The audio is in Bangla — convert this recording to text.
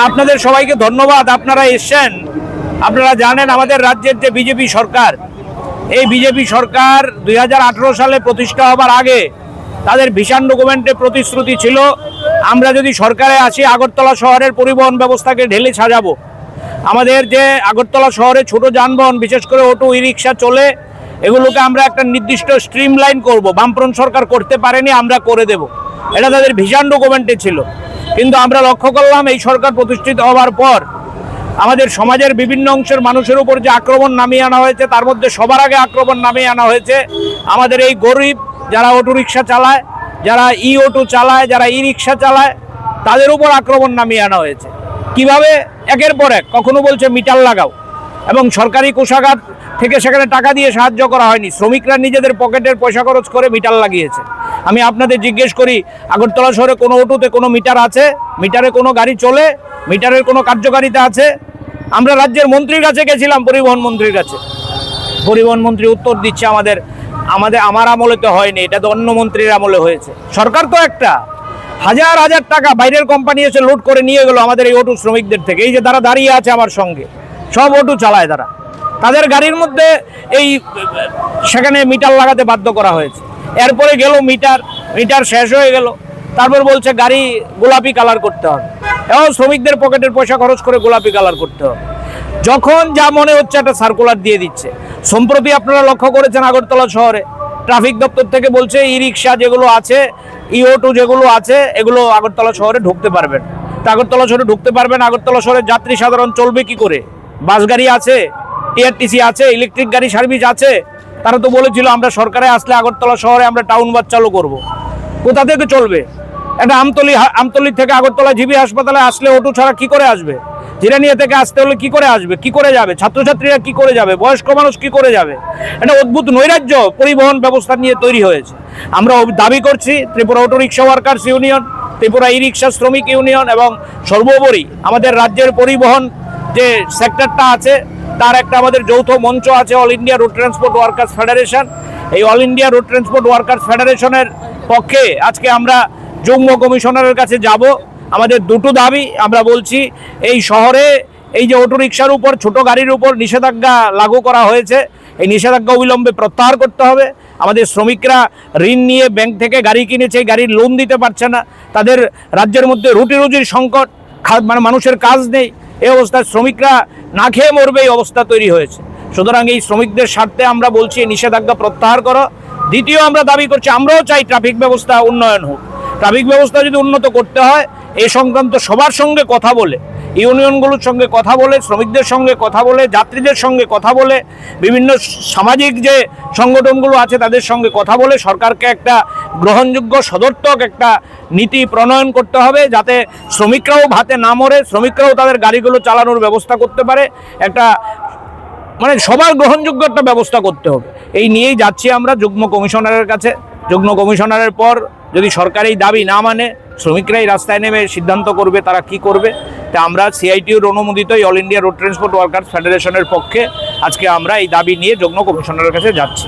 আপনাদের সবাইকে ধন্যবাদ, আপনারা এসেছেন। আপনারা জানেন আমাদের রাজ্যের যে বিজেপি সরকার, এই বিজেপি সরকার 2018 সালে প্রতিষ্ঠা হবার আগে তাদের ভিশন ডকুমেন্টে প্রতিশ্রুতি ছিল, আমরা যদি সরকারে আসি আগরতলা শহরের পরিবহন ব্যবস্থাকে ঢেলে সাজাবো। আমাদের যে আগরতলা শহরে ছোট যানবাহন, বিশেষ করে অটো ই রিক্সা চলে, এগুলোকে আমরা একটা নির্দিষ্ট স্ট্রিম লাইন করবো। বামফ্রন্ট সরকার করতে পারেনি, আমরা করে দেব, এটা তাদের ভিশন ডকুমেন্টে ছিল। কিন্তু আমরা লক্ষ্য করলাম এই সরকার প্রতিষ্ঠিত হওয়ার পর আমাদের সমাজের বিভিন্ন অংশের মানুষের উপর যে আক্রমণ নামিয়ে আনা হয়েছে, তার মধ্যে সবার আগে আক্রমণ নামিয়ে আনা হয়েছে আমাদের এই গরিব যারা অটো রিক্সা চালায়, যারা ই অটো চালায়, যারা ই রিক্সা চালায়, তাদের উপর আক্রমণ নামিয়ে আনা হয়েছে। কিভাবে? একের পর এক। কখনো বলছে মিটার লাগাও, এবং সরকারি কোষাগার থেকে সেখানে টাকা দিয়ে সাহায্য করা হয়নি, শ্রমিকরা নিজেদের পকেটের পয়সা খরচ করে মিটার লাগিয়েছে। আমি আপনাদের জিজ্ঞেস করি, আগরতলা শহরে কোনো অটোতে কোনো মিটার আছে? মিটারে কোনো গাড়ি চলে? মিটারের কোনো কার্যকারিতা আছে? আমরা রাজ্যের মন্ত্রীর কাছে গেছিলাম, পরিবহন মন্ত্রীর কাছে, পরিবহন মন্ত্রী উত্তর দিচ্ছে আমার আমলে তো হয়নি, এটা তো অন্য মন্ত্রীর আমলে হয়েছে। সরকার তো একটা, হাজার হাজার টাকা বাইরের কোম্পানি এসে লুট করে নিয়ে গেল আমাদের এই অটো শ্রমিকদের থেকে। এই যে তারা দাঁড়িয়ে আছে আমার সঙ্গে, সব অটো চালায় তারা, তাদের গাড়ির মধ্যে সেখানে মিটার লাগাতে বাধ্য করা হয়েছে। এরপরে গেল মিটার শেষ হয়ে গেল, তারপর বলছে গাড়ি গোলাপি কালার করতে হবে, এবং শ্রমিকদের পকেটের পয়সা খরচ করে গোলাপি কালার করতে হবে। যখন যা মনে হচ্ছে একটা সার্কুলার দিয়ে দিচ্ছে। সম্প্রতি আপনারা লক্ষ্য করেছেন আগরতলা শহরে ট্রাফিক দপ্তর থেকে বলছে ই রিক্সা যেগুলো আছে, ই অটো যেগুলো আছে, এগুলো আগরতলা শহরে ঢুকতে পারবেন। তা আগরতলা শহরে ঢুকতে পারবেন, আগরতলা শহরে যাত্রী সাধারণ চলবে কি করে? বাস গাড়ি আছে, টিআরটিসি আছে, ইলেকট্রিক গাড়ি সার্ভিস আছে। তারা তো বলেছিল আমরা সরকারে আসলে আগরতলা শহরে আমরা টাউন বাস চালু করবো। কোথা থেকে চলবে? একটা আমতলি থেকে আগরতলা জিবি হাসপাতালে আসলে অটো ছাড়া কি করে আসবে? জিরানিয়া থেকে আসতে হলে কি করে আসবে, কি করে যাবে? ছাত্রছাত্রীরা কি করে যাবে? বয়স্ক মানুষ কি করে যাবে? একটা অদ্ভুত নৈরাজ্য পরিবহন ব্যবস্থা নিয়ে তৈরি হয়েছে। আমরা দাবি করছি Tripura auto rickshaw workers union, Tripura E rickshaw শ্রমিক ইউনিয়ন, এবং সর্বোপরি আমাদের রাজ্যের পরিবহন যে সেক্টরটা আছে তার একটা আমাদের যৌথ মঞ্চ আছে, all India road transport workers federation. এই all India road transport workers ফেডারেশনের পক্ষে আজকে আমরা যুগ্ম কমিশনারের কাছে যাব। আমাদের দুটো দাবি আমরা বলছি, এই শহরে এই যে অটো রিক্সার উপর, ছোট গাড়ির উপর নিষেধাজ্ঞা লাগু করা হয়েছে, এই নিষেধাজ্ঞা অবিলম্বে প্রত্যাহার করতে হবে। আমাদের শ্রমিকরা ঋণ নিয়ে ব্যাংক থেকে গাড়ি কিনেছে, গাড়ির লোন দিতে পারছে না, তাদের রাজ্যের মধ্যে রুটি রুজির সংকট, মানে মানুষের কাজ নেই, এই অবস্থায় শ্রমিকরা না খেয়ে মরবে, এই অবস্থা তৈরি হয়েছে। সুতরাং এই শ্রমিকদের স্বার্থে আমরা বলছি নিষেধাজ্ঞা প্রত্যাহার করো। দ্বিতীয় আমরা দাবি করছি, আমরাও চাই ট্রাফিক ব্যবস্থা উন্নয়ন হোক। ট্রাফিক ব্যবস্থা যদি উন্নত করতে হয়, এই সংক্রান্ত সবার সঙ্গে কথা বলে, ইউনিয়নগুলোর সঙ্গে কথা বলে, শ্রমিকদের সঙ্গে কথা বলে, যাত্রীদের সঙ্গে কথা বলে, বিভিন্ন সামাজিক যে সংগঠনগুলো আছে তাদের সঙ্গে কথা বলে সরকারকে একটা গ্রহণযোগ্য সদর্থক একটা নীতি প্রণয়ন করতে হবে, যাতে শ্রমিকরাও ভাতে না মরে, শ্রমিকরাও তাদের গাড়িগুলো চালানোর ব্যবস্থা করতে পারে। একটা মানে সবার গ্রহণযোগ্য একটা ব্যবস্থা করতে হবে। এই নিয়েই যাচ্ছি আমরা যুগ্ম কমিশনারের কাছে। যুগ্ম কমিশনারের পর যদি সরকার এই দাবি না মানে, শ্রমিকরাই রাস্তায় নেমে সিদ্ধান্ত করবে তারা কি করবে। তা আমরা সিআইটিউর অনুমোদিত all India road transport workers ফেডারেশনের পক্ষে আজকে আমরা এই দাবি নিয়ে যুগ্ম কমিশনারের কাছে যাচ্ছি।